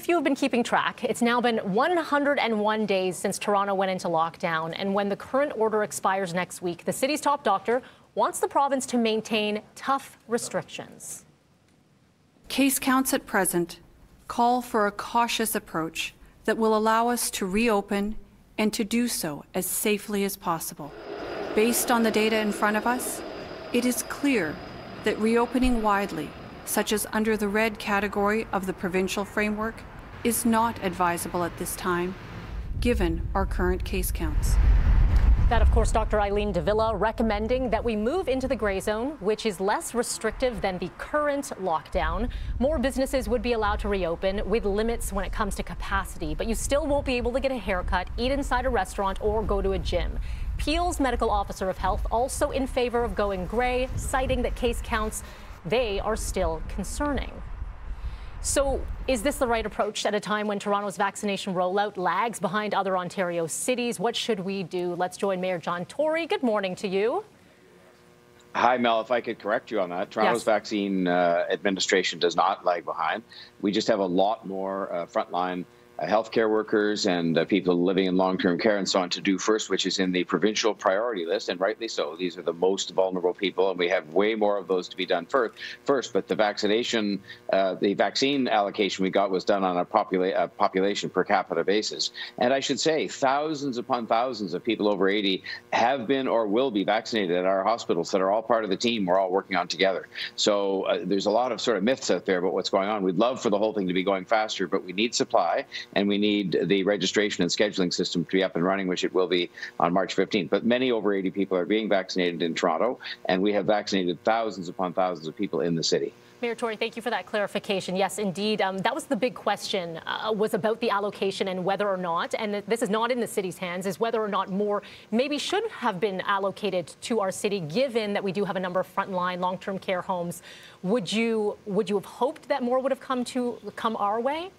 if you've been keeping track, it's now been 101 days since Toronto went into lockdown. And when the current order expires next week, the city's top doctor wants the province to maintain tough restrictions. Case counts at present call for a cautious approach that will allow us to reopen and to do so as safely as possible. Based on the data in front of us, it is clear that reopening widely, such as under the red category of the provincial framework, is not advisable at this time, given our current case counts. That, of course, Dr. Eileen de Villa recommending that we move into the gray zone, which is less restrictive than the current lockdown. More businesses would be allowed to reopen with limits when it comes to capacity, but you still won't be able to get a haircut, eat inside a restaurant, or go to a gym. Peel's medical officer of health also in favor of going gray, citing that case counts, they are still concerning. So is this the right approach at a time when Toronto's vaccination rollout lags behind other Ontario cities? What should we do? Let's join Mayor John Tory. Good morning to you. Hi, Mel. If I could correct you on that, Toronto's vaccine administration does not lag behind. We just have a lot more frontline healthcare workers and people living in long-term care and so on to do first, which is in the provincial priority list, and rightly so. These are the most vulnerable people, and we have way more of those to be done first. But the vaccine allocation we got was done on a population per capita basis. And I should say, thousands upon thousands of people over 80 have been or will be vaccinated at our hospitals that are all part of the team we're all working on together. So there's a lot of sort of myths out there about what's going on. We'd love for the whole thing to be going faster, but we need supply. And we need the registration and scheduling system to be up and running, which it will be on March 15th. But many over 80 people are being vaccinated in Toronto, and we have vaccinated thousands upon thousands of people in the city. Mayor Tory, thank you for that clarification. Yes, indeed. That was the big question, was about the allocation and whether or not, and this is not in the city's hands, is whether or not more maybe should have been allocated to our city, given that we do have a number of frontline long-term care homes. Would you have hoped that more would have come our way?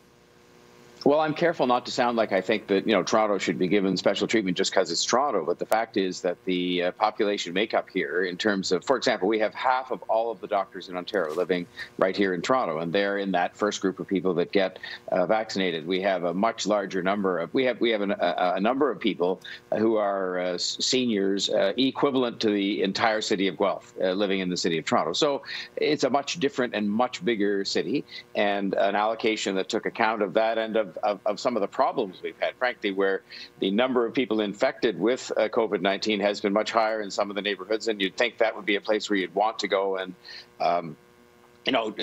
Well, I'm careful not to sound like I think that, Toronto should be given special treatment just because it's Toronto. But the fact is that the population makeup here in terms of, for example, we have half of all of the doctors in Ontario living right here in Toronto, and they're in that first group of people that get vaccinated. We have a much larger number of, we have a number of people who are seniors equivalent to the entire city of Guelph living in the city of Toronto. So it's a much different and much bigger city, and an allocation that took account of that and of some of the problems we've had, frankly, where the number of people infected with COVID-19 has been much higher in some of the neighborhoods, and you'd think that would be a place where you'd want to go and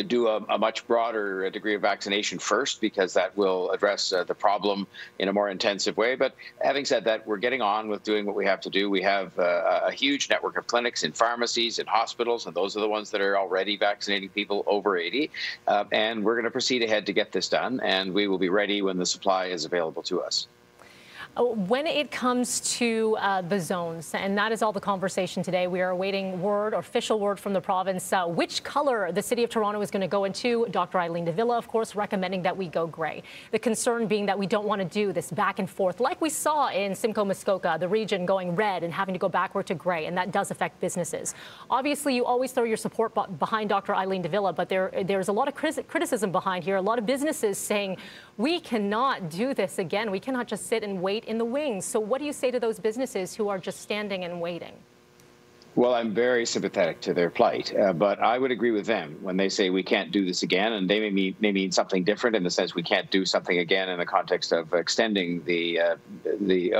do a much broader degree of vaccination first, because that will address the problem in a more intensive way. But having said that, we're getting on with doing what we have to do. We have a huge network of clinics in pharmacies and hospitals, and those are the ones that are already vaccinating people over 80. And we're going to proceed ahead to get this done, and we will be ready when the supply is available to us. When it comes to the zones, and that is all the conversation today, we are awaiting official word from the province, which color the City of Toronto is going to go into. Dr. Eileen de Villa, of course, recommending that we go gray. The concern being that we don't want to do this back and forth like we saw in Simcoe Muskoka, the region going red and having to go backward to gray, and that does affect businesses. Obviously, you always throw your support behind Dr. Eileen de Villa, but there's a lot of criticism behind here, a lot of businesses saying we cannot do this again. We cannot just sit and wait in the wings. So what do you say to those businesses who are just standing and waiting? Well, I'm very sympathetic to their plight, but I would agree with them when they say we can't do this again, and they may mean something different in the sense we can't do something again in the context of extending the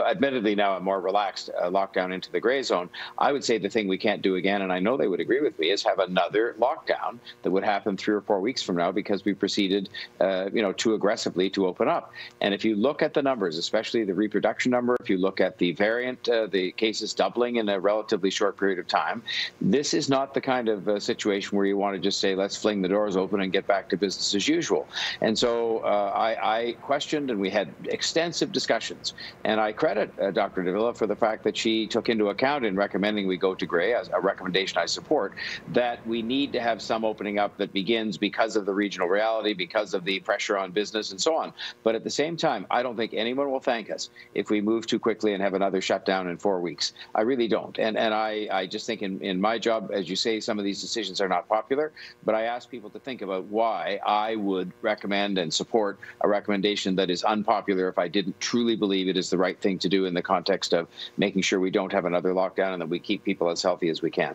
admittedly now a more relaxed lockdown into the gray zone. I would say the thing we can't do again, and I know they would agree with me, is have another lockdown that would happen 3 or 4 weeks from now because we proceeded, too aggressively to open up. And if you look at the numbers, especially the reproduction number, if you look at the variant, the cases doubling in a relatively short period of time, this is not the kind of situation where you want to just say, let's fling the doors open and get back to business as usual. And so I questioned, and we had extensive discussions, and I credit Dr. de Villa for the fact that she took into account in recommending we go to gray, as a recommendation I support, that we need to have some opening up that begins because of the regional reality, because of the pressure on business and so on. But at the same time, I don't think anyone will thank us if we move too quickly and have another shutdown in 4 weeks. I really don't. And I just think in my job, as you say, some of these decisions are not popular, but I ask people to think about why I would recommend and support a recommendation that is unpopular if I didn't truly believe it is the right thing to do in the context of making sure we don't have another lockdown and that we keep people as healthy as we can.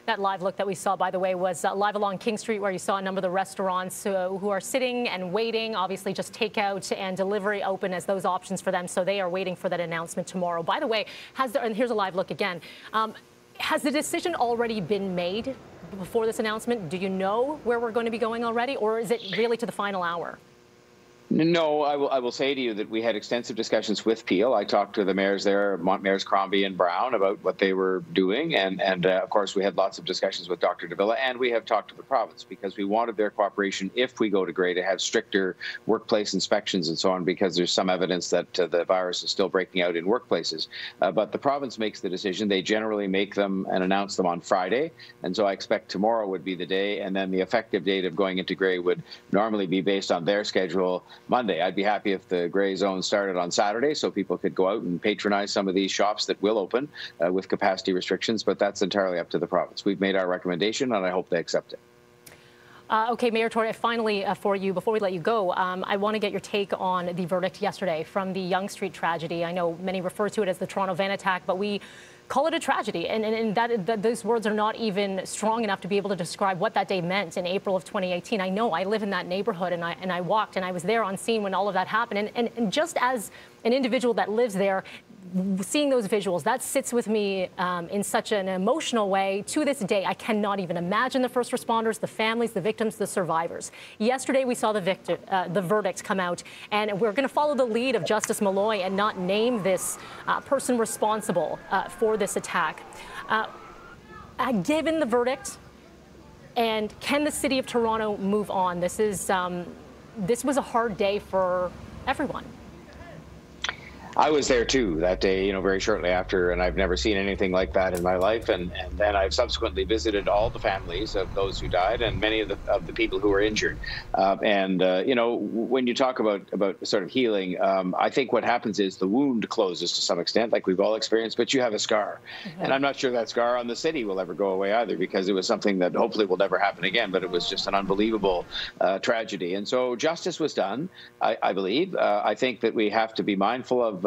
That live look that we saw, by the way, was live along King Street, where you saw a number of the restaurants who are sitting and waiting, obviously just takeout and delivery open as those options for them. So they are waiting for that announcement tomorrow. By the way, and here's a live look again. Has the decision already been made before this announcement? Do you know where we're going to be going already, or is it really to the final hour? No, I will say to you that we had extensive discussions with Peel. I talked to the mayors there, mayors Crombie and Brown, about what they were doing. And of course, we had lots of discussions with Dr. Davila, and we have talked to the province because we wanted their cooperation if we go to Grey to have stricter workplace inspections and so on, because there's some evidence that the virus is still breaking out in workplaces. But the province makes the decision. They generally make them and announce them on Friday. And so I expect tomorrow would be the day. And then the effective date of going into Grey would normally be based on their schedule Monday. I'd be happy if the Grey Zone started on Saturday so people could go out and patronize some of these shops that will open with capacity restrictions, but that's entirely up to the province. We've made our recommendation, and I hope they accept it. Okay, Mayor Tory, finally for you, before we let you go, I want to get your take on the verdict yesterday from the Yonge Street tragedy. I know many refer to it as the Toronto van attack, but we call it a tragedy, and that those words are not even strong enough to be able to describe what that day meant in April of 2018. I know I live in that neighborhood, and I walked, and I was there on scene when all of that happened. And just as an individual that lives there, seeing those visuals, that sits with me in such an emotional way to this day. I cannot even imagine the first responders, the families, the victims, the survivors. Yesterday, we saw the verdict come out, and we're going to follow the lead of Justice Malloy and not name this person responsible for this attack. Given the verdict, and can the City of Toronto move on? This was a hard day for everyone. I was there too that day, very shortly after, and I've never seen anything like that in my life. And then I've subsequently visited all the families of those who died and many of the people who were injured. When you talk about sort of healing, I think what happens is the wound closes to some extent, like we've all experienced, but you have a scar. Mm-hmm. And I'm not sure that scar on the city will ever go away either, because it was something that hopefully will never happen again, but it was just an unbelievable tragedy. And so justice was done, I believe. I think that we have to be mindful of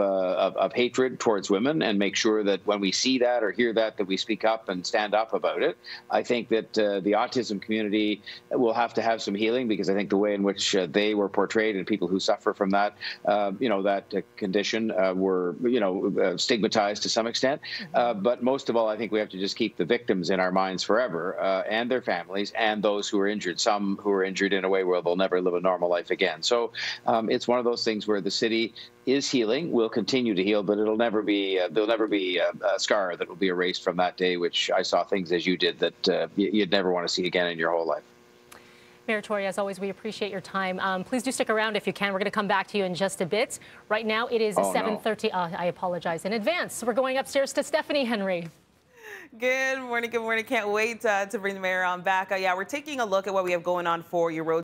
hatred towards women and make sure that when we see that or hear that we speak up and stand up about it. I think that the autism community will have to have some healing, because I think the way in which they were portrayed and people who suffer from that, that condition were, stigmatized to some extent. But most of all, I think we have to just keep the victims in our minds forever, and their families and those who are injured, some who are injured in a way where they'll never live a normal life again. So it's one of those things where the city is healing, will continue to heal, but there'll never be a scar that will be erased from that day, which I saw things as you did that you'd never want to see again in your whole life. Mayor Tory, as always, we appreciate your time. Please do stick around if you can. We're going to come back to you in just a bit. Right now, it is 7:30. I apologize in advance. We're going upstairs to Stephanie Henry. Good morning. Good morning. Can't wait to bring the mayor on back. Yeah, we're taking a look at what we have going on for your road